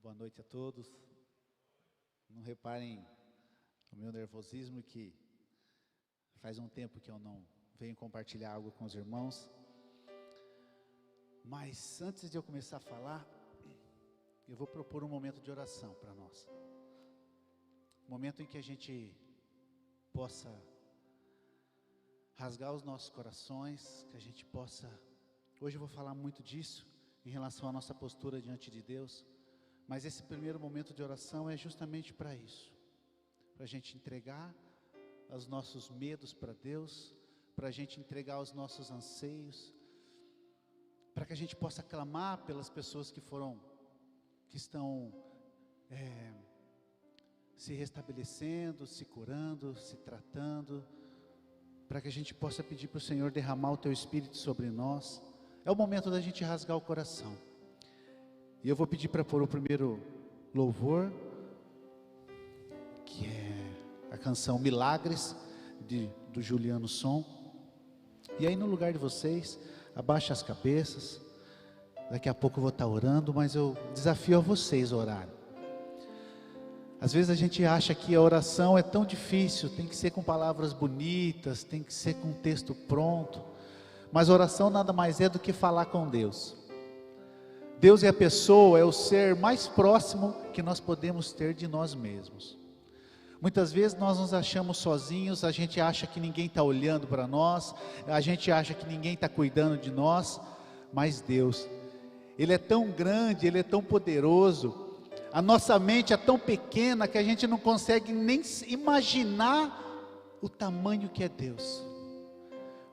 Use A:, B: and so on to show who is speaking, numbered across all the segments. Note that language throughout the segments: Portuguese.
A: Boa noite a todos. Não reparem o meu nervosismo, que faz um tempo que eu não venho compartilhar algo com os irmãos. Mas antes de eu começar a falar, eu vou propor um momento de oração para nós. Um momento em que a gente possa rasgar os nossos corações, que a gente possa... Hoje eu vou falar muito disso, em relação à nossa postura diante de Deus. Mas esse primeiro momento de oração é justamente para isso. Para a gente entregar os nossos medos para Deus, para a gente entregar os nossos anseios, para que a gente possa clamar pelas pessoas que estão se restabelecendo, se curando, se tratando, para que a gente possa pedir para o Senhor derramar o Teu Espírito sobre nós. É o momento da gente rasgar o coração. E eu vou pedir para pôr o primeiro louvor, que é a canção Milagres, do Juliano Som. E aí no lugar de vocês, abaixa as cabeças. Daqui a pouco eu vou estar orando, mas eu desafio a vocês a orarem. Às vezes a gente acha que a oração é tão difícil, tem que ser com palavras bonitas, tem que ser com um texto pronto. Mas oração nada mais é do que falar com Deus. Deus é a pessoa, é o ser mais próximo que nós podemos ter de nós mesmos. Muitas vezes nós nos achamos sozinhos, a gente acha que ninguém está olhando para nós, a gente acha que ninguém está cuidando de nós, mas Deus, Ele é tão grande, Ele é tão poderoso, a nossa mente é tão pequena que a gente não consegue nem imaginar o tamanho que é Deus.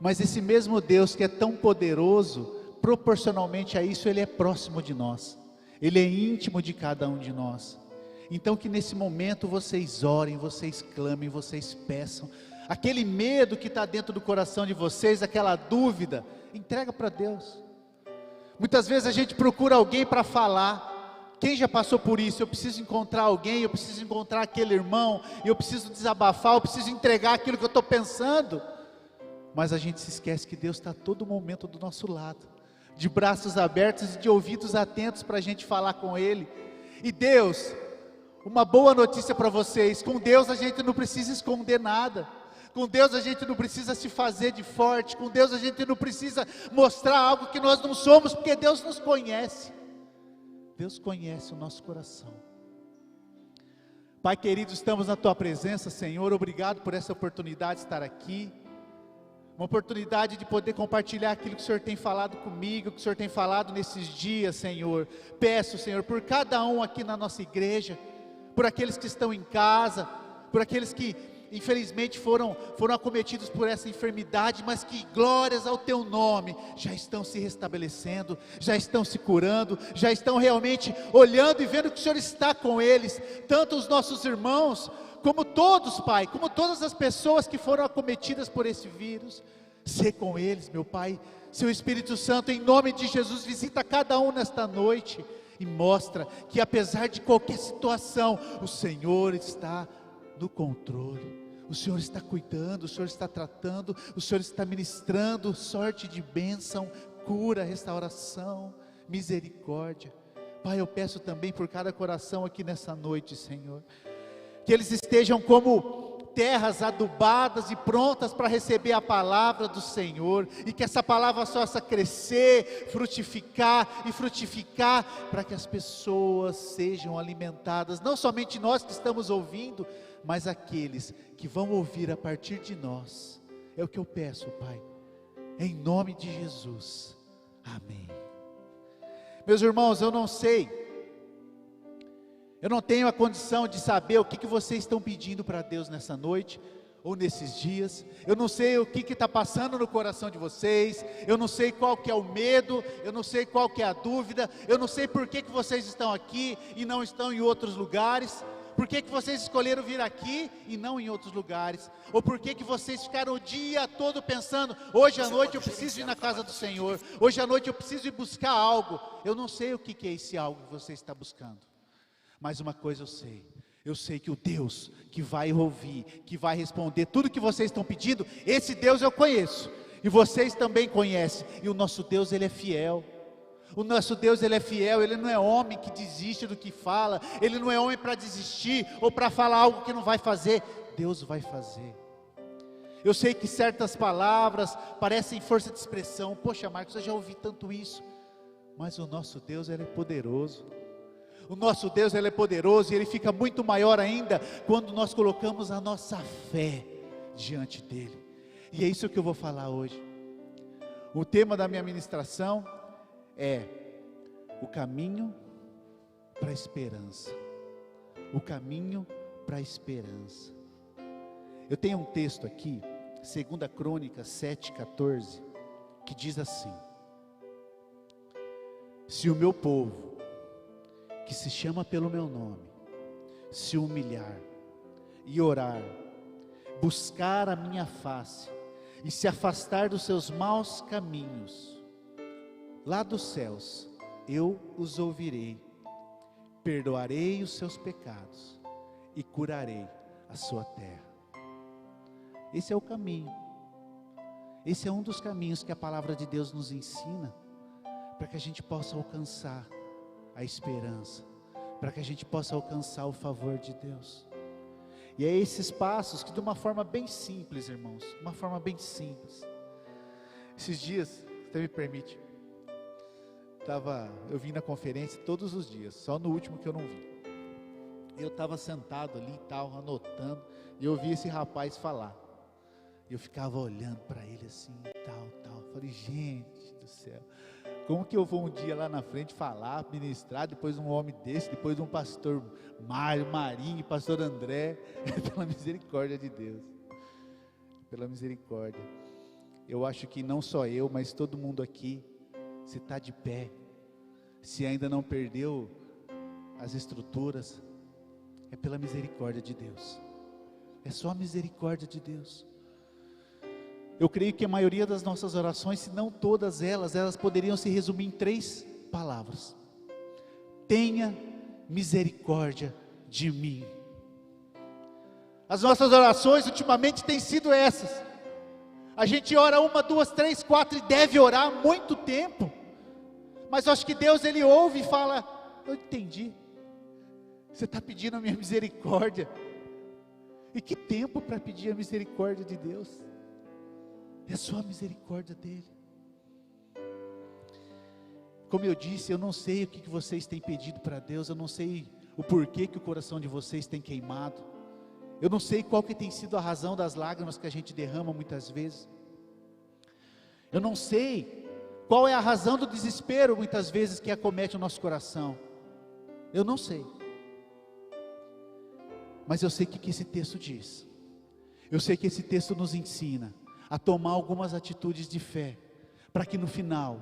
A: Mas esse mesmo Deus que é tão poderoso, proporcionalmente a isso, Ele é próximo de nós, Ele é íntimo de cada um de nós. Então que nesse momento vocês orem, vocês clamem, vocês peçam, aquele medo que está dentro do coração de vocês, aquela dúvida, entrega para Deus. Muitas vezes a gente procura alguém para falar. Quem já passou por isso? Eu preciso encontrar alguém, eu preciso encontrar aquele irmão, eu preciso desabafar, eu preciso entregar aquilo que eu estou pensando. Mas a gente se esquece que Deus está a todo momento do nosso lado, de braços abertos e de ouvidos atentos para a gente falar com Ele. E Deus, uma boa notícia para vocês: com Deus a gente não precisa esconder nada, com Deus a gente não precisa se fazer de forte, com Deus a gente não precisa mostrar algo que nós não somos, porque Deus nos conhece. Deus conhece o nosso coração. Pai querido, estamos na Tua presença, Senhor, obrigado por essa oportunidade de estar aqui, uma oportunidade de poder compartilhar aquilo que o Senhor tem falado comigo, que o Senhor tem falado nesses dias, Senhor. Peço, Senhor, por cada um aqui na nossa igreja, por aqueles que estão em casa, por aqueles que infelizmente foram acometidos por essa enfermidade, mas que glórias ao Teu nome, já estão se restabelecendo, já estão se curando, já estão realmente olhando e vendo que o Senhor está com eles, tanto os nossos irmãos, como todos, Pai, como todas as pessoas que foram acometidas por esse vírus. Sê com eles, meu Pai. Seu Espírito Santo, em nome de Jesus, visita cada um nesta noite e mostra que apesar de qualquer situação, o Senhor está no controle, o Senhor está cuidando, o Senhor está tratando, o Senhor está ministrando sorte de bênção, cura, restauração, misericórdia. Pai, eu peço também por cada coração aqui nessa noite, Senhor, que eles estejam como terras adubadas e prontas para receber a palavra do Senhor, e que essa palavra possa crescer, frutificar e frutificar, para que as pessoas sejam alimentadas, não somente nós que estamos ouvindo, mas aqueles que vão ouvir a partir de nós. É o que eu peço, Pai, em nome de Jesus, amém. Meus irmãos, eu não sei, eu não tenho a condição de saber o que vocês estão pedindo para Deus nessa noite, ou nesses dias. Eu não sei o que está passando no coração de vocês, eu não sei qual que é o medo, eu não sei qual que é a dúvida, eu não sei por que vocês estão aqui e não estão em outros lugares, por que vocês escolheram vir aqui e não em outros lugares, ou por que vocês ficaram o dia todo pensando, hoje à noite eu preciso ir na casa do Senhor, hoje à noite eu preciso ir buscar algo. Eu não sei o que é esse algo que você está buscando, mas uma coisa eu sei que o Deus que vai ouvir, que vai responder tudo que vocês estão pedindo, esse Deus eu conheço, e vocês também conhecem, e o nosso Deus, Ele é fiel. O nosso Deus, Ele é fiel, Ele não é homem que desiste do que fala, Ele não é homem para desistir, ou para falar algo que não vai fazer. Deus vai fazer. Eu sei que certas palavras parecem força de expressão. Poxa, Marcos, eu já ouvi tanto isso. Mas o nosso Deus, Ele é poderoso. O nosso Deus, Ele é poderoso, e Ele fica muito maior ainda, quando nós colocamos a nossa fé diante dEle. E é isso que eu vou falar hoje. O tema da minha ministração é o caminho para a esperança. O caminho para a esperança. Eu tenho um texto aqui, 2 Crônicas 7,14, que diz assim: se o meu povo, que se chama pelo meu nome, se humilhar e orar, buscar a minha face e se afastar dos seus maus caminhos, lá dos céus eu os ouvirei, perdoarei os seus pecados e curarei a sua terra. Esse é o caminho. Esse é um dos caminhos que a palavra de Deus nos ensina, para que a gente possa alcançar a esperança, para que a gente possa alcançar o favor de Deus. E é esses passos que, de uma forma bem simples, irmãos, uma forma bem simples. Esses dias, se você me permite, eu vim na conferência todos os dias, só no último que eu não vim. Eu estava sentado ali e tal, anotando, e eu ouvi esse rapaz falar. E eu ficava olhando para ele assim, tal. Falei, gente do céu, como que eu vou um dia lá na frente falar, ministrar, depois um homem desse, depois de um pastor Marinho, pastor André, pela misericórdia de Deus, pela misericórdia. Eu acho que não só eu, mas todo mundo aqui, se está de pé, se ainda não perdeu as estruturas, é pela misericórdia de Deus, é só a misericórdia de Deus. Eu creio que a maioria das nossas orações, se não todas elas poderiam se resumir em 3 palavras: tenha misericórdia de mim. As nossas orações ultimamente têm sido essas. A gente ora 1, 2, 3, 4 e deve orar há muito tempo, mas eu acho que Deus, Ele ouve e fala: eu entendi, você está pedindo a minha misericórdia. E que tempo para pedir a misericórdia de Deus? É só a misericórdia dEle. Como eu disse, eu não sei o que vocês têm pedido para Deus, eu não sei o porquê que o coração de vocês tem queimado, eu não sei qual que tem sido a razão das lágrimas que a gente derrama muitas vezes, eu não sei qual é a razão do desespero muitas vezes que acomete o nosso coração, eu não sei, mas eu sei o que esse texto diz. Eu sei que esse texto nos ensina a tomar algumas atitudes de fé, para que no final,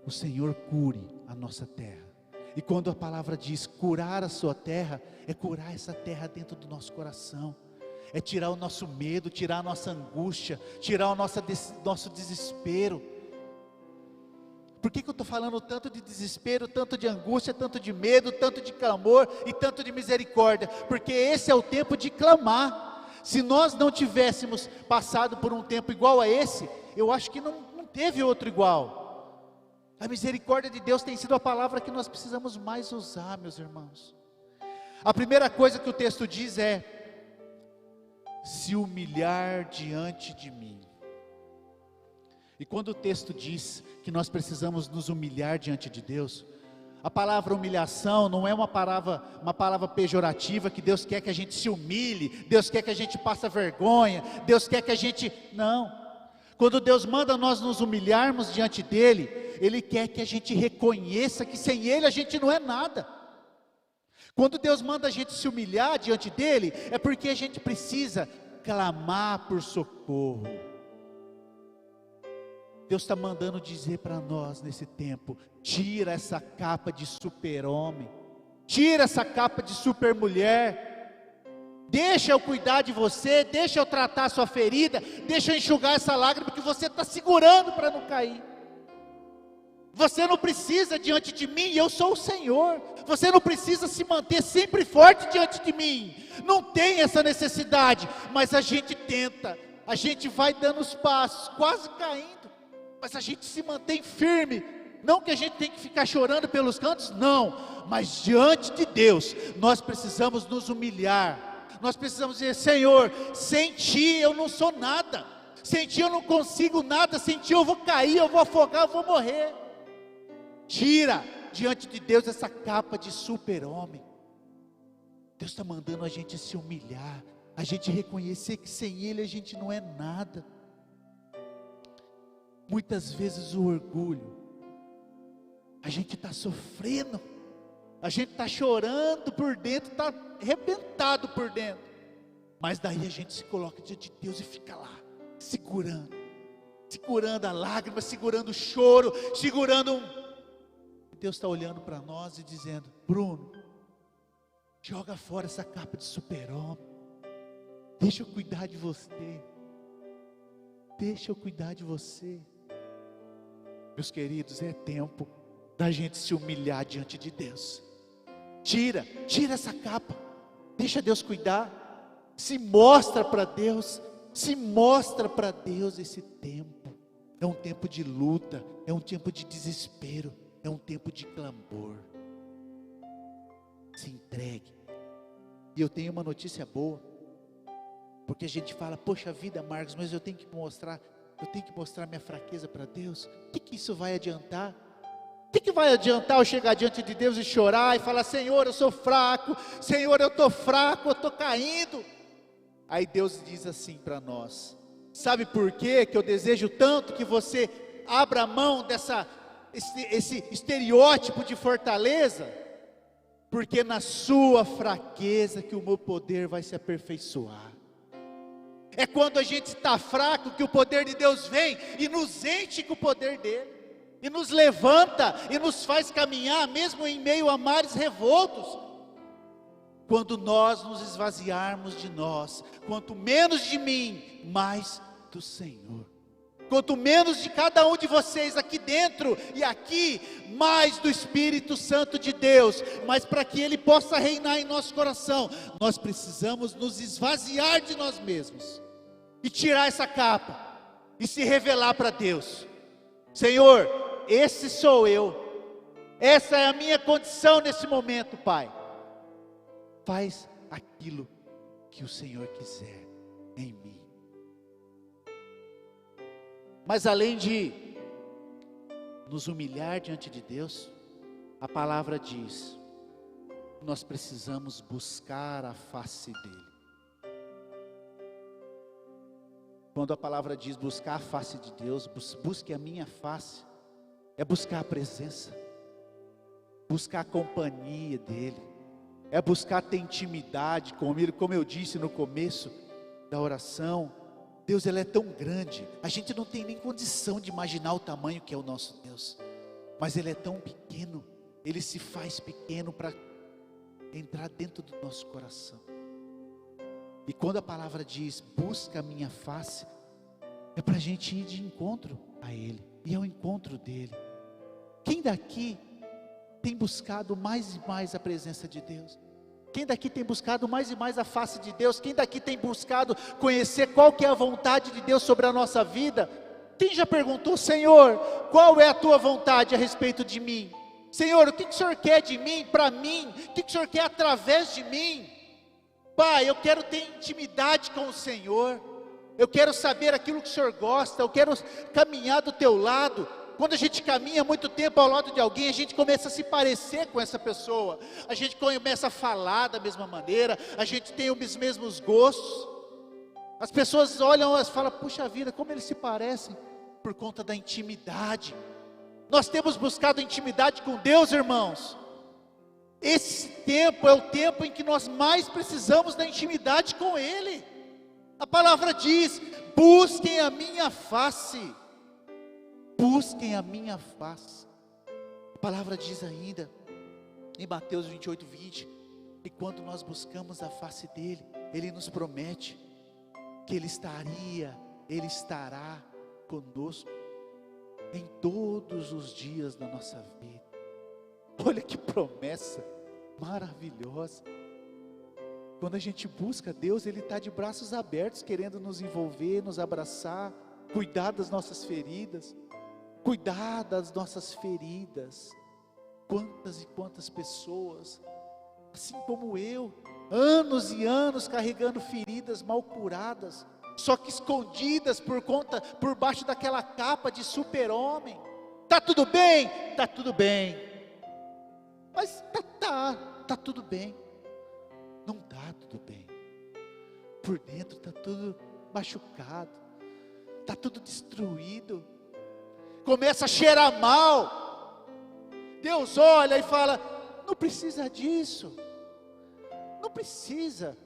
A: o Senhor cure a nossa terra. E quando a palavra diz curar a sua terra, é curar essa terra dentro do nosso coração, é tirar o nosso medo, tirar a nossa angústia, tirar o nosso desespero. Por que eu estou falando tanto de desespero, tanto de angústia, tanto de medo, tanto de clamor e tanto de misericórdia? Porque esse é o tempo de clamar. Se nós não tivéssemos passado por um tempo igual a esse, eu acho que não teve outro igual. A misericórdia de Deus tem sido a palavra que nós precisamos mais usar, meus irmãos. A primeira coisa que o texto diz é: se humilhar diante de mim. E quando o texto diz que nós precisamos nos humilhar diante de Deus, a palavra humilhação não é uma palavra pejorativa, que Deus quer que a gente se humilhe, Deus quer que a gente passe vergonha, Deus quer que a gente, não. Quando Deus manda nós nos humilharmos diante dEle, Ele quer que a gente reconheça que sem Ele a gente não é nada. Quando Deus manda a gente se humilhar diante dEle, é porque a gente precisa clamar por socorro. Deus está mandando dizer para nós nesse tempo: tira essa capa de super-homem, tira essa capa de super-mulher, deixa eu cuidar de você, deixa eu tratar a sua ferida, deixa eu enxugar essa lágrima que você está segurando para não cair. Você não precisa diante de mim, eu sou o Senhor. Você não precisa se manter sempre forte diante de mim, não tem essa necessidade, mas a gente tenta, a gente vai dando os passos, quase caindo, mas a gente se mantém firme, Não que a gente tem que ficar chorando pelos cantos, não, mas diante de Deus, nós precisamos nos humilhar, nós precisamos dizer: Senhor, sem Ti eu não sou nada, sem Ti eu não consigo nada, sem Ti eu vou cair, eu vou afogar, eu vou morrer. Tira diante de Deus essa capa de super-homem. Deus está mandando a gente se humilhar, a gente reconhecer que sem Ele a gente não é nada. Muitas vezes o orgulho, a gente está sofrendo, a gente está chorando por dentro, está arrebentado por dentro, mas daí a gente se coloca diante de Deus e fica lá, segurando a lágrima, segurando o choro, Deus está olhando para nós e dizendo: Bruno, joga fora essa capa de super-homem, deixa eu cuidar de você, Meus queridos, é tempo da gente se humilhar diante de Deus. Tira essa capa, deixa Deus cuidar, se mostra para Deus esse tempo. É um tempo de luta, é um tempo de desespero, é um tempo de clamor. Se entregue. E eu tenho uma notícia boa, porque a gente fala: poxa vida, Marcos, mas eu tenho que mostrar minha fraqueza para Deus. O que isso vai adiantar? O que vai adiantar eu chegar diante de Deus e chorar e falar: Senhor, eu sou fraco, Senhor, eu estou fraco, eu estou caindo? Aí Deus diz assim para nós: sabe por quê que eu desejo tanto que você abra a mão esse estereótipo de fortaleza? Porque na sua fraqueza que o meu poder vai se aperfeiçoar. É quando a gente está fraco que o poder de Deus vem e nos enche com o poder dele, e nos levanta e nos faz caminhar mesmo em meio a mares revoltos. Quando nós nos esvaziarmos de nós, quanto menos de mim, mais do Senhor. Quanto menos de cada um de vocês aqui dentro e aqui, mais do Espírito Santo de Deus. Mas para que Ele possa reinar em nosso coração, nós precisamos nos esvaziar de nós mesmos e tirar essa capa e se revelar para Deus. Senhor, esse sou eu, essa é a minha condição nesse momento, Pai. Faz aquilo que o Senhor quiser em mim. Mas além de nos humilhar diante de Deus, a palavra diz: nós precisamos buscar a face dEle. Quando a palavra diz buscar a face de Deus, busque a minha face, é buscar a presença, buscar a companhia dEle, é buscar ter intimidade com Ele. Como eu disse no começo da oração, Deus, Ele é tão grande, a gente não tem nem condição de imaginar o tamanho que é o nosso Deus, mas Ele é tão pequeno, Ele se faz pequeno para entrar dentro do nosso coração. E quando a palavra diz, busca a minha face, é para a gente ir de encontro a Ele, e ao encontro dEle. Quem daqui tem buscado mais e mais a presença de Deus? Quem daqui tem buscado mais e mais a face de Deus? Quem daqui tem buscado conhecer qual que é a vontade de Deus sobre a nossa vida? Quem já perguntou: Senhor, qual é a tua vontade a respeito de mim? Senhor, o que o Senhor quer de mim, para mim? O que o Senhor quer através de mim? Pai, eu quero ter intimidade com o Senhor, eu quero saber aquilo que o Senhor gosta, eu quero caminhar do teu lado. Quando a gente caminha muito tempo ao lado de alguém, a gente começa a se parecer com essa pessoa, a gente começa a falar da mesma maneira, a gente tem os mesmos gostos. As pessoas olham e falam: puxa vida, como eles se parecem, por conta da intimidade. Nós temos buscado intimidade com Deus, irmãos. Esse tempo é o tempo em que nós mais precisamos da intimidade com Ele. A palavra diz: busquem a minha face. Busquem a minha face. A palavra diz ainda, em Mateus 28:20, que quando nós buscamos a face dEle, Ele nos promete que Ele estará conosco em todos os dias da nossa vida. Olha que promessa maravilhosa. Quando a gente busca Deus, Ele está de braços abertos, querendo nos envolver, nos abraçar, cuidar das nossas feridas. cuidar das nossas feridas. Quantas e quantas pessoas, assim como eu, anos e anos carregando feridas mal curadas, só que escondidas por baixo daquela capa de super-homem. Tá tudo bem? Tá tudo bem. Mas tá tudo bem. Não tá tudo bem. Por dentro tá tudo machucado, tá tudo destruído. Começa a cheirar mal. Deus olha e fala: não precisa disso. Não precisa.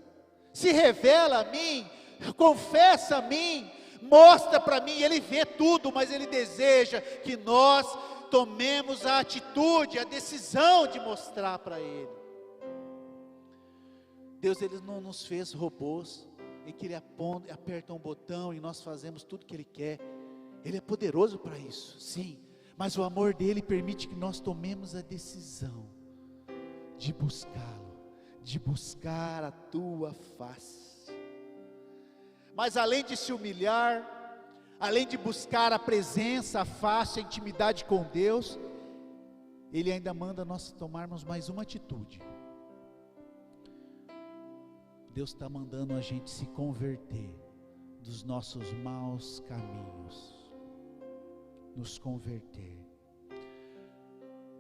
A: Se revela a mim, confessa a mim, mostra para mim. Ele vê tudo, mas Ele deseja que nós tomemos a atitude, a decisão de mostrar para Ele. Deus, Ele não nos fez robôs, em que Ele aperta um botão e nós fazemos tudo que Ele quer. Ele é poderoso para isso, sim, mas o amor dEle permite que nós tomemos a decisão de buscá-lo, de buscar a tua face. Mas além de se humilhar, além de buscar a presença, a face, a intimidade com Deus, Ele ainda manda nós tomarmos mais uma atitude. Deus está mandando a gente se converter dos nossos maus caminhos, nos converter.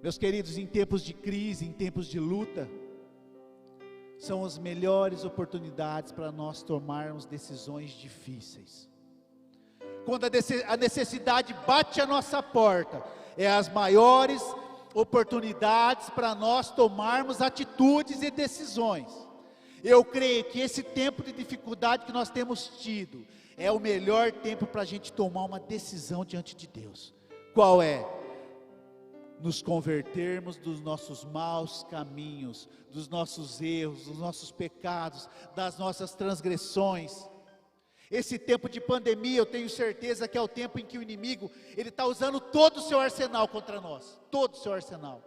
A: Meus queridos, em tempos de crise, em tempos de luta, são as melhores oportunidades para nós tomarmos decisões difíceis. Quando a necessidade bate a nossa porta, é as maiores oportunidades para nós tomarmos atitudes e decisões. Eu creio que esse tempo de dificuldade que nós temos tido, é o melhor tempo para a gente tomar uma decisão diante de Deus. Qual é? Nos convertermos dos nossos maus caminhos, dos nossos erros, dos nossos pecados, das nossas transgressões. Esse tempo de pandemia, eu tenho certeza que é o tempo em que o inimigo, ele está usando todo o seu arsenal contra nós, todo o seu arsenal.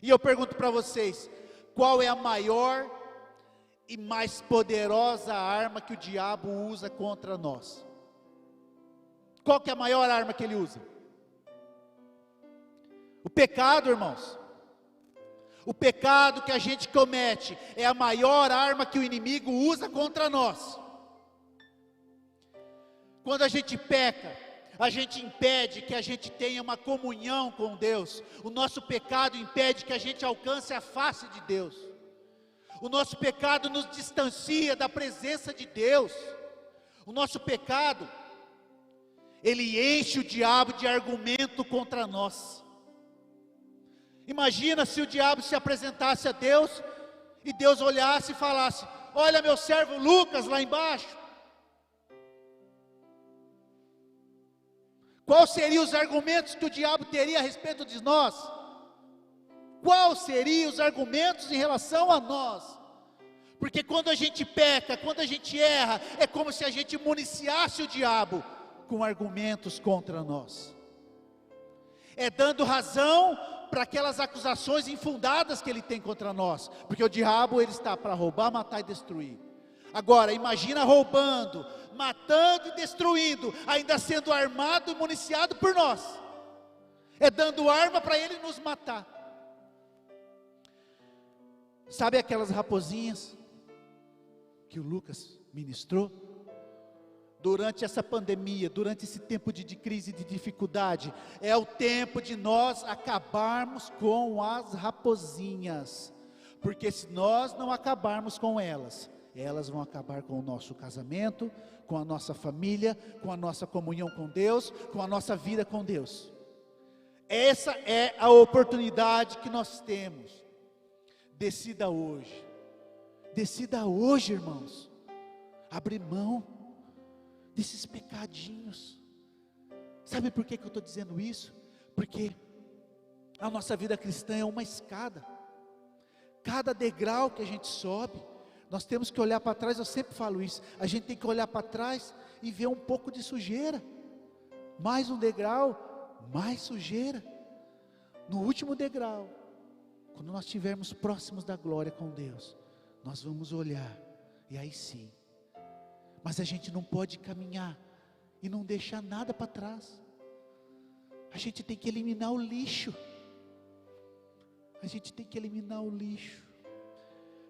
A: E eu pergunto para vocês, qual é a maior e mais poderosa arma que o diabo usa contra nós? Qual que é a maior arma que ele usa? O pecado, irmãos. O pecado que a gente comete é a maior arma que o inimigo usa contra nós. Quando a gente peca, a gente impede que a gente tenha uma comunhão com Deus. O nosso pecado impede que a gente alcance a face de Deus. O nosso pecado nos distancia da presença de Deus. O nosso pecado, ele enche o diabo de argumento contra nós. Imagina se o diabo se apresentasse a Deus, e Deus olhasse e falasse: olha meu servo Lucas lá embaixo. Quais seriam os argumentos que o diabo teria a respeito de nós? Quais seriam os argumentos em relação a nós? Porque quando a gente peca, quando a gente erra, é como se a gente municiasse o diabo com argumentos contra nós. É dando razão para aquelas acusações infundadas que ele tem contra nós. Porque o diabo, ele está para roubar, matar e destruir. Agora, imagina roubando, matando e destruindo, ainda sendo armado e municiado por nós. É dando arma para ele nos matar. Sabe aquelas raposinhas que o Lucas ministrou? Durante essa pandemia, durante esse tempo de crise e de dificuldade, é o tempo de nós acabarmos com as raposinhas, porque se nós não acabarmos com elas, elas vão acabar com o nosso casamento, com a nossa família, com a nossa comunhão com Deus, com a nossa vida com Deus. Essa é a oportunidade que nós temos. Decida hoje, irmãos, abre mão desses pecadinhos. Sabe por que eu estou dizendo isso? Porque a nossa vida cristã é uma escada. Cada degrau que a gente sobe, nós temos que olhar para trás. Eu sempre falo isso, a gente tem que olhar para trás e ver um pouco de sujeira. Mais um degrau, mais sujeira. No último degrau, quando nós estivermos próximos da glória com Deus, nós vamos olhar, e aí sim. Mas a gente não pode caminhar e não deixar nada para trás. A gente tem que eliminar o lixo. A gente tem que eliminar o lixo.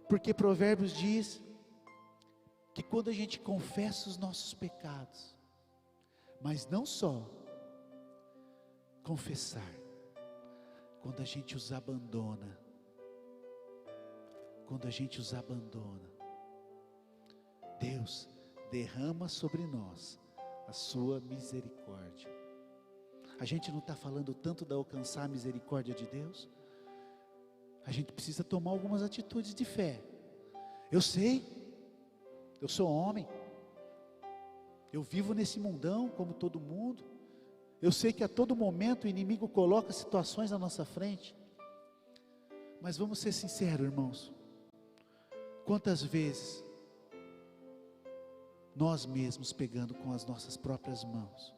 A: Porque Provérbios diz que quando a gente confessa os nossos pecados, mas não só confessar, quando a gente os abandona, Deus derrama sobre nós a sua misericórdia. A gente não está falando tanto de alcançar a misericórdia de Deus? A gente precisa tomar algumas atitudes de fé. Eu sei, eu sou homem, eu vivo nesse mundão como todo mundo. Eu sei que a todo momento o inimigo coloca situações na nossa frente. Mas vamos ser sinceros, irmãos. Quantas vezes nós mesmos pegando com as nossas próprias mãos?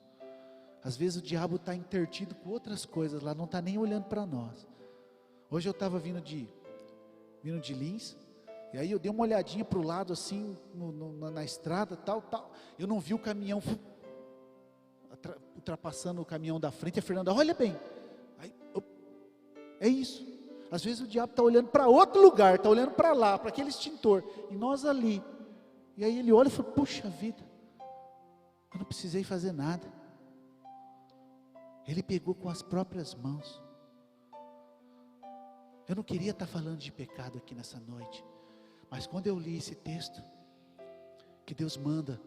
A: Às vezes o diabo está intertido com outras coisas lá, não está nem olhando para nós. Hoje eu estava vindo de Lins, e aí eu dei uma olhadinha para o lado assim, na estrada, tal. Eu não vi o caminhão ultrapassando o caminhão da frente. A Fernanda, olha bem. Aí, é isso. Às vezes o diabo está olhando para outro lugar, está olhando para lá, para aquele extintor, e nós ali. E aí ele olha e fala, puxa vida, eu não precisei fazer nada. Ele pegou com as próprias mãos. Eu não queria estar falando de pecado aqui nessa noite, mas quando eu li esse texto, que Deus manda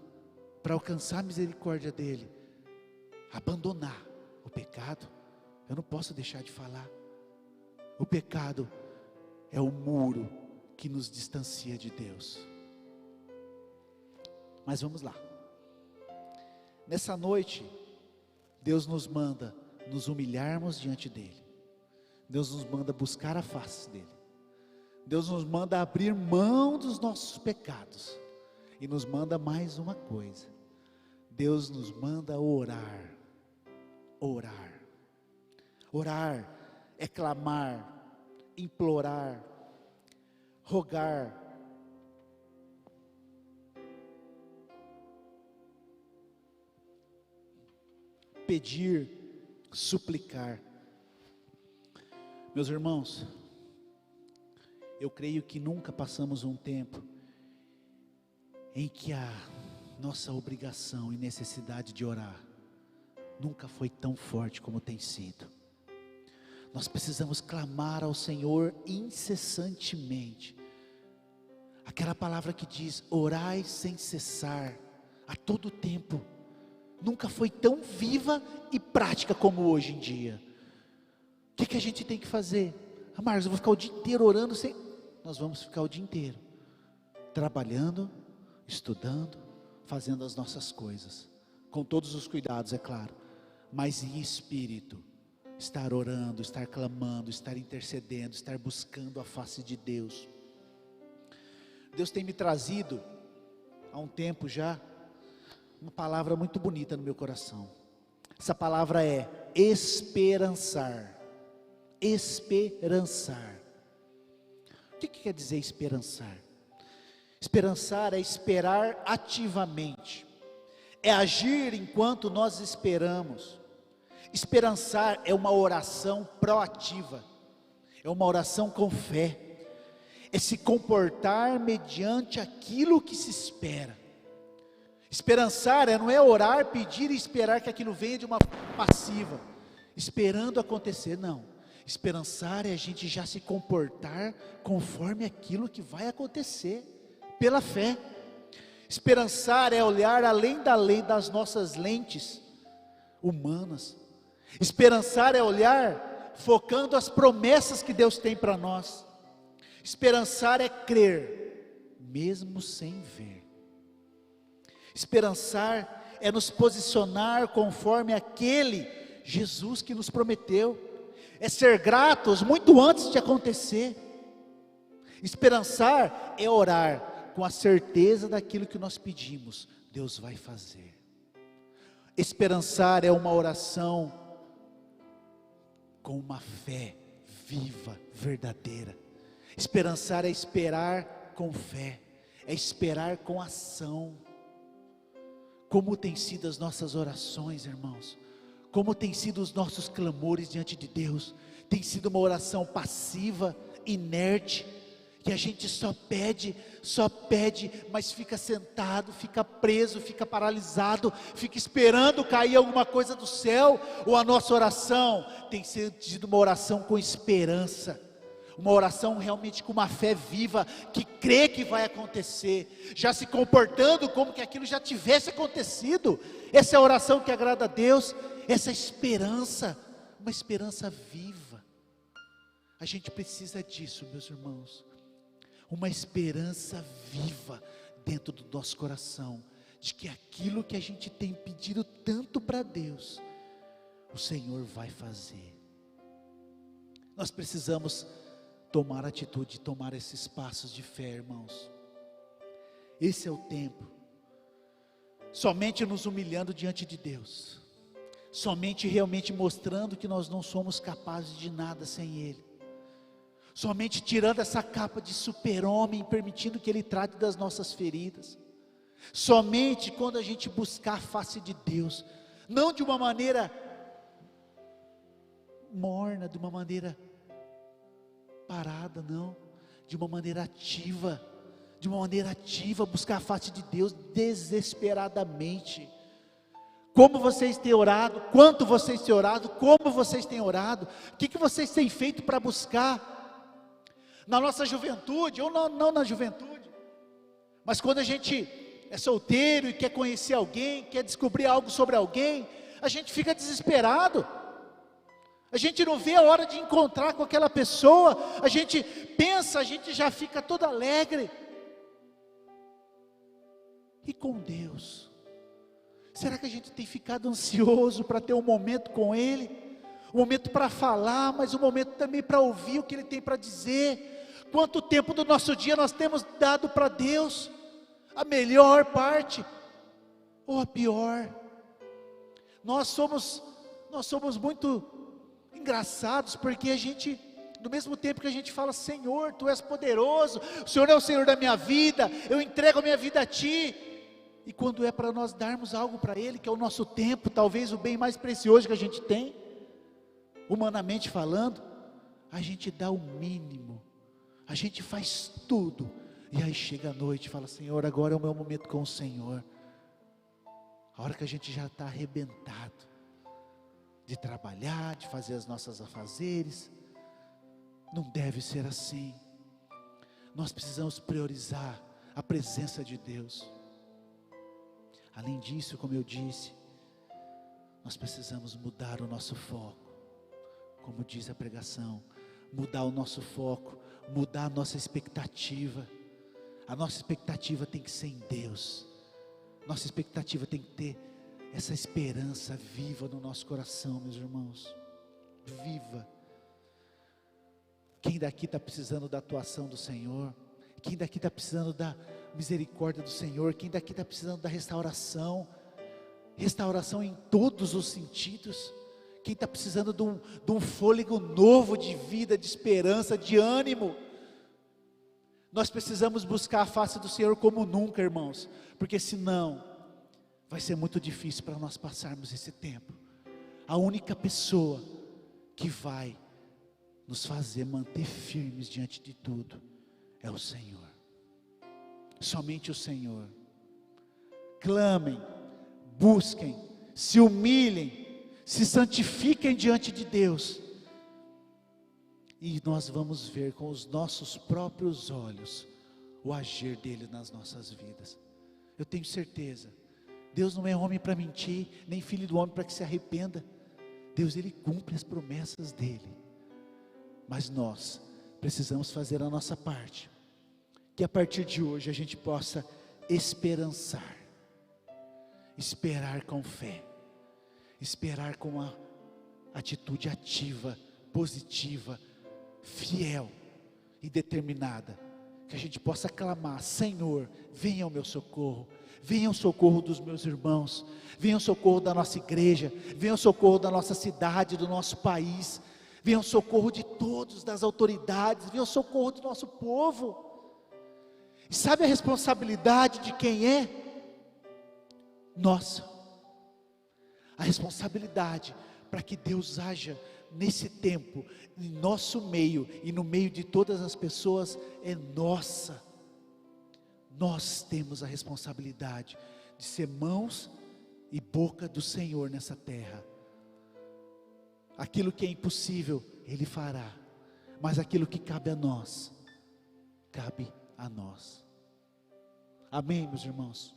A: para alcançar a misericórdia dEle, abandonar o pecado, eu não posso deixar de falar. O pecado é o muro que nos distancia de Deus. Mas vamos lá. Nessa noite, Deus nos manda nos humilharmos diante dEle. Deus nos manda buscar a face dEle. Deus nos manda abrir mão dos nossos pecados. E nos manda mais uma coisa. Deus nos manda orar. Orar. Orar é clamar, implorar, rogar. Pedir, suplicar. Meus irmãos, eu creio que nunca passamos um tempo em que a nossa obrigação e necessidade de orar nunca foi tão forte como tem sido. Nós precisamos clamar ao Senhor incessantemente. Aquela palavra que diz, orai sem cessar, a todo tempo, nunca foi tão viva e prática como hoje em dia. O que a gente tem que fazer? Marcos, eu vou ficar o dia inteiro orando sem... Nós vamos ficar o dia inteiro trabalhando, estudando, fazendo as nossas coisas, com todos os cuidados, é claro, mas em espírito, estar orando, estar clamando, estar intercedendo, estar buscando a face de Deus. Deus tem me trazido, há um tempo já, uma palavra muito bonita no meu coração. Essa palavra é esperançar. Esperançar. O que quer dizer esperançar? Esperançar é esperar ativamente, é agir enquanto nós esperamos. Esperançar é uma oração proativa, é uma oração com fé, é se comportar mediante aquilo que se espera. Esperançar não é orar, pedir e esperar que aquilo venha de uma forma passiva, esperando acontecer, não. Esperançar é a gente já se comportar conforme aquilo que vai acontecer, pela fé. Esperançar é olhar além da lei das nossas lentes humanas. Esperançar é olhar focando as promessas que Deus tem para nós. Esperançar é crer, mesmo sem ver. Esperançar é nos posicionar conforme aquele Jesus que nos prometeu. É ser gratos muito antes de acontecer. Esperançar é orar com a certeza daquilo que nós pedimos, Deus vai fazer. Esperançar é uma oração com uma fé viva, verdadeira. Esperançar é esperar com fé, é esperar com ação. Como tem sido as nossas orações, irmãos? como tem sido os nossos clamores diante de Deus. Tem sido uma oração passiva, inerte, que a gente só pede, mas fica sentado, fica preso, fica paralisado, fica esperando cair alguma coisa do céu. Ou a nossa oração tem sido uma oração com esperança, uma oração realmente com uma fé viva, que crê que vai acontecer, já se comportando como que aquilo já tivesse acontecido. Essa é a oração que agrada a Deus, essa esperança, uma esperança viva. A gente precisa disso, meus irmãos, uma esperança viva dentro do nosso coração, de que aquilo que a gente tem pedido tanto para Deus, o Senhor vai fazer. Nós precisamos tomar atitude, tomar esses passos de fé, irmãos. Esse é o tempo, somente nos humilhando diante de Deus, somente realmente mostrando que nós não somos capazes de nada sem Ele, somente tirando essa capa de super-homem, permitindo que Ele trate das nossas feridas, somente quando a gente buscar a face de Deus, não de uma maneira morna, de uma maneira parada, não, de uma maneira ativa, buscar a face de Deus desesperadamente. Como vocês têm orado, quanto vocês têm orado, como vocês têm orado, o que vocês têm feito para buscar, na nossa juventude, ou não na juventude, mas quando a gente é solteiro e quer conhecer alguém, quer descobrir algo sobre alguém, a gente fica desesperado, a gente não vê a hora de encontrar com aquela pessoa, a gente pensa, a gente já fica todo alegre. E com Deus, será que a gente tem ficado ansioso para ter um momento com Ele, um momento para falar, mas um momento também para ouvir o que Ele tem para dizer? Quanto tempo do nosso dia nós temos dado para Deus? A melhor parte ou a pior? Nós somos muito engraçados, porque a gente, no mesmo tempo que a gente fala: Senhor, Tu és poderoso, o Senhor é o Senhor da minha vida, eu entrego a minha vida a Ti, e quando é para nós darmos algo para Ele, que é o nosso tempo, talvez o bem mais precioso que a gente tem, humanamente falando, a gente dá o mínimo, a gente faz tudo, e aí chega a noite e fala: Senhor, agora é o meu momento com o Senhor. A hora que a gente já está arrebentado de trabalhar, de fazer as nossas afazeres. Não deve ser assim. Nós precisamos priorizar a presença de Deus. Além disso, como eu disse, nós precisamos mudar o nosso foco, como diz a pregação, mudar o nosso foco, mudar a nossa expectativa. A nossa expectativa tem que ser em Deus, nossa expectativa tem que ter essa esperança viva no nosso coração, meus irmãos, viva. Quem daqui está precisando da atuação do Senhor? Quem daqui está precisando da misericórdia do Senhor? Quem daqui está precisando da restauração? Restauração em todos os sentidos. Quem está precisando de um fôlego novo de vida, de esperança, de ânimo? Nós precisamos buscar a face do Senhor como nunca, irmãos, porque senão vai ser muito difícil para nós passarmos esse tempo. A única pessoa que vai nos fazer manter firmes diante de tudo é o Senhor, somente o Senhor. Clamem, busquem, se humilhem, se santifiquem diante de Deus, e nós vamos ver com os nossos próprios olhos o agir dele nas nossas vidas. Eu tenho certeza, Deus não é homem para mentir, nem filho do homem para que se arrependa. Deus, Ele cumpre as promessas dEle, mas nós precisamos fazer a nossa parte, que a partir de hoje a gente possa esperançar, esperar com fé, esperar com uma atitude ativa, positiva, fiel e determinada, que a gente possa clamar: Senhor, venha ao meu socorro, venha ao socorro dos meus irmãos, venha ao socorro da nossa igreja, venha ao socorro da nossa cidade, do nosso país, venha ao socorro de todos, das autoridades, venha ao socorro do nosso povo. E sabe a responsabilidade de quem é? Nossa. A responsabilidade para que Deus haja nesse tempo, em nosso meio e no meio de todas as pessoas, é nossa. Nós temos a responsabilidade de ser mãos e boca do Senhor nessa terra. Aquilo que é impossível, Ele fará, mas aquilo que cabe a nós, cabe a nós. Amém, meus irmãos?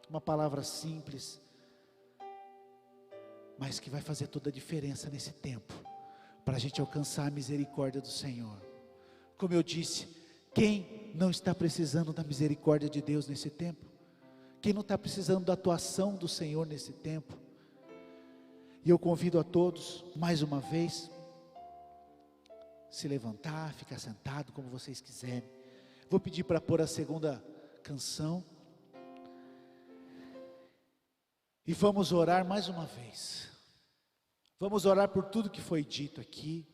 A: Uma palavra simples, mas que vai fazer toda a diferença nesse tempo, para a gente alcançar a misericórdia do Senhor. Como eu disse, quem não está precisando da misericórdia de Deus nesse tempo? Quem não está precisando da atuação do Senhor nesse tempo? E eu convido a todos, mais uma vez, se levantar, ficar sentado, como vocês quiserem. Vou pedir para pôr a segunda canção. E vamos orar mais uma vez. Vamos orar por tudo que foi dito aqui.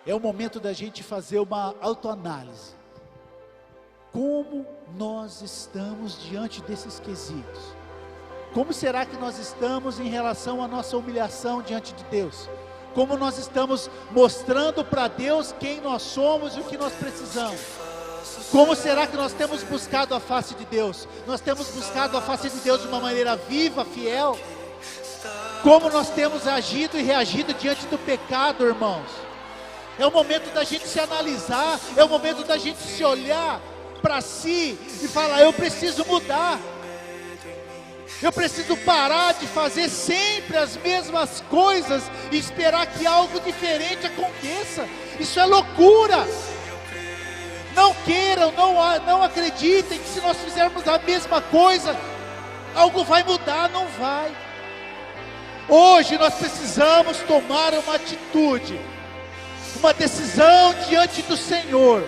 A: É o momento da gente fazer uma autoanálise. Como nós estamos diante desses quesitos? Como será que nós estamos em relação à nossa humilhação diante de Deus? Como nós estamos mostrando para Deus quem nós somos e o que nós precisamos? Como será que nós temos buscado a face de Deus? Nós temos buscado a face de Deus de uma maneira viva, fiel? Como nós temos agido e reagido diante do pecado, irmãos? É o momento da gente se analisar, é o momento da gente se olhar para si e falar: eu preciso mudar. Eu preciso parar de fazer sempre as mesmas coisas e esperar que algo diferente aconteça. Isso é loucura. Não queiram, não acreditem que se nós fizermos a mesma coisa, algo vai mudar. Não vai. Hoje nós precisamos tomar uma atitude, uma decisão diante do Senhor,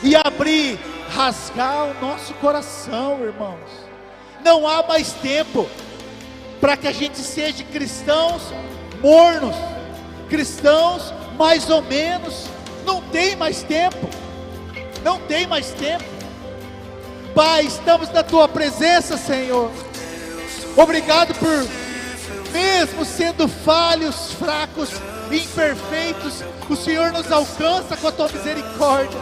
A: e abrir, rasgar o nosso coração, irmãos. Não há mais tempo para que a gente seja cristãos mornos, cristãos mais ou menos. Não tem mais tempo, não tem mais tempo. Pai, estamos na Tua presença, Senhor. Obrigado por, mesmo sendo falhos, fracos, imperfeitos, o Senhor nos alcança com a Tua misericórdia.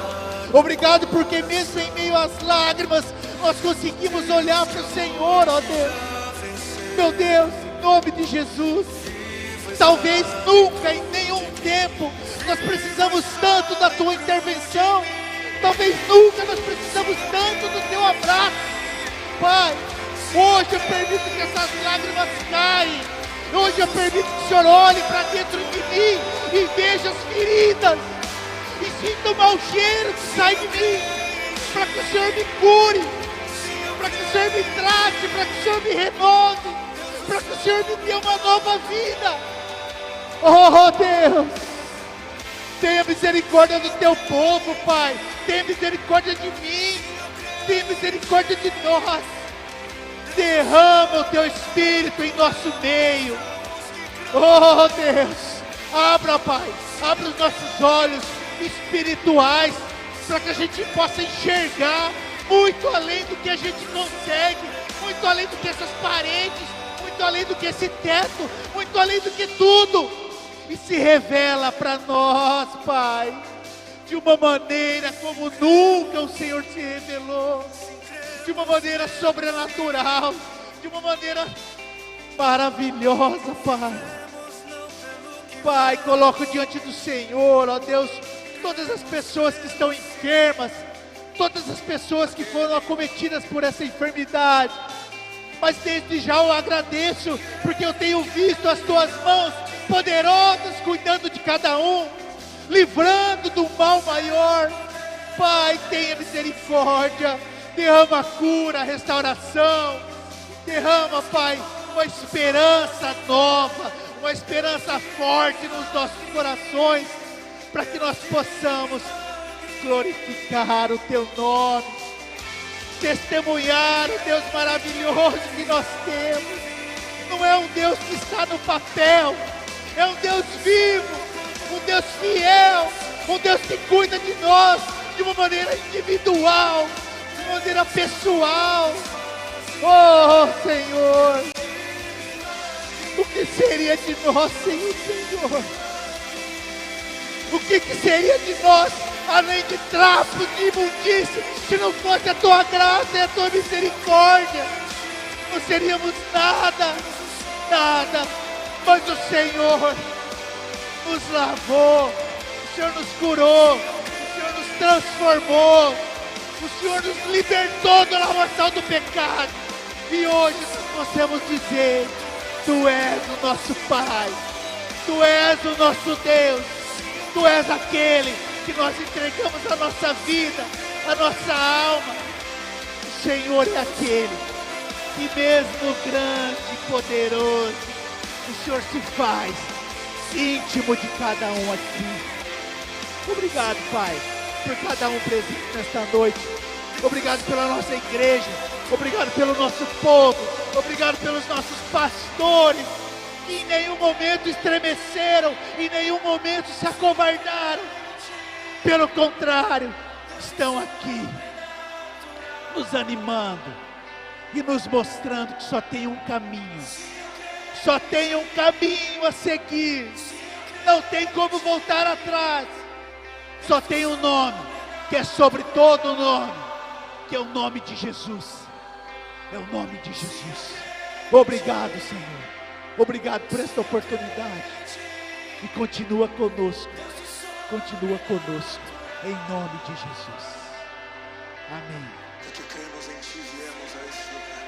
A: Obrigado porque mesmo em meio às lágrimas, nós conseguimos olhar para o Senhor, ó Deus. Meu Deus, em nome de Jesus. Talvez nunca, em nenhum tempo, nós precisamos tanto da Tua intervenção. Talvez nunca nós precisamos tanto do Teu abraço. Pai, hoje eu permito que essas lágrimas caem. Hoje eu permito que o Senhor olhe para dentro de mim e veja as feridas, e sinta o mau cheiro que sai de mim, para que o Senhor me cure, para que o Senhor me trate, para que o Senhor me renove, para que o Senhor me dê uma nova vida. Oh Deus, tenha misericórdia do Teu povo, Pai. Tenha misericórdia de mim, tenha misericórdia de nós. Derrama o Teu Espírito em nosso meio. Oh Deus, abra, Pai, abra os nossos olhos espirituais, para que a gente possa enxergar muito além do que a gente consegue, muito além do que essas paredes, muito além do que esse teto, muito além do que tudo, e se revela para nós, Pai, de uma maneira como nunca o Senhor se revelou, de uma maneira sobrenatural, de uma maneira maravilhosa, Pai. Pai, coloco diante do Senhor, ó Deus, todas as pessoas que estão enfermas, todas as pessoas que foram acometidas por essa enfermidade, mas desde já eu agradeço, porque eu tenho visto as Tuas mãos poderosas cuidando de cada um, livrando do mal maior. Pai, tenha misericórdia, derrama cura, restauração, derrama, Pai, uma esperança nova, uma esperança forte nos nossos corações, para que nós possamos glorificar o Teu nome, testemunhar o Deus maravilhoso que nós temos. Não é um Deus que está no papel, é um Deus vivo, um Deus fiel, um Deus que cuida de nós de uma maneira individual, de uma maneira pessoal. Oh Senhor, O que seria de nós sem o Senhor? O que seria de nós, além de trapos, de imundícia, se não fosse a tua graça e a tua misericórdia? Não seríamos nada, nada, mas o Senhor nos lavou, o Senhor nos curou, o Senhor nos transformou, o Senhor nos libertou da lavação do pecado, e hoje nós podemos dizer: Tu és o nosso Pai, Tu és o nosso Deus, Tu és aquele que nós entregamos a nossa vida, a nossa alma. O Senhor é aquele que mesmo grande e poderoso, o Senhor se faz íntimo de cada um aqui. Obrigado, Pai, por cada um presente nesta noite. Obrigado pela nossa igreja. Obrigado pelo nosso povo. Obrigado pelos nossos pastores, que em nenhum momento estremeceram, em nenhum momento se acovardaram. Pelo contrário, estão aqui nos animando e nos mostrando que só tem um caminho. Só tem um caminho a seguir. Não tem como voltar atrás. Só tem um nome que é sobre todo nome, que é o nome de Jesus. É o nome de Jesus. Obrigado, Senhor. Obrigado por esta oportunidade. E continua conosco. Continua conosco. Em nome de Jesus. Amém.
B: Porque cremos em Ti, viemos a este lugar.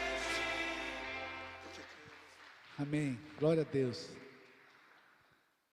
A: Amém. Glória a Deus.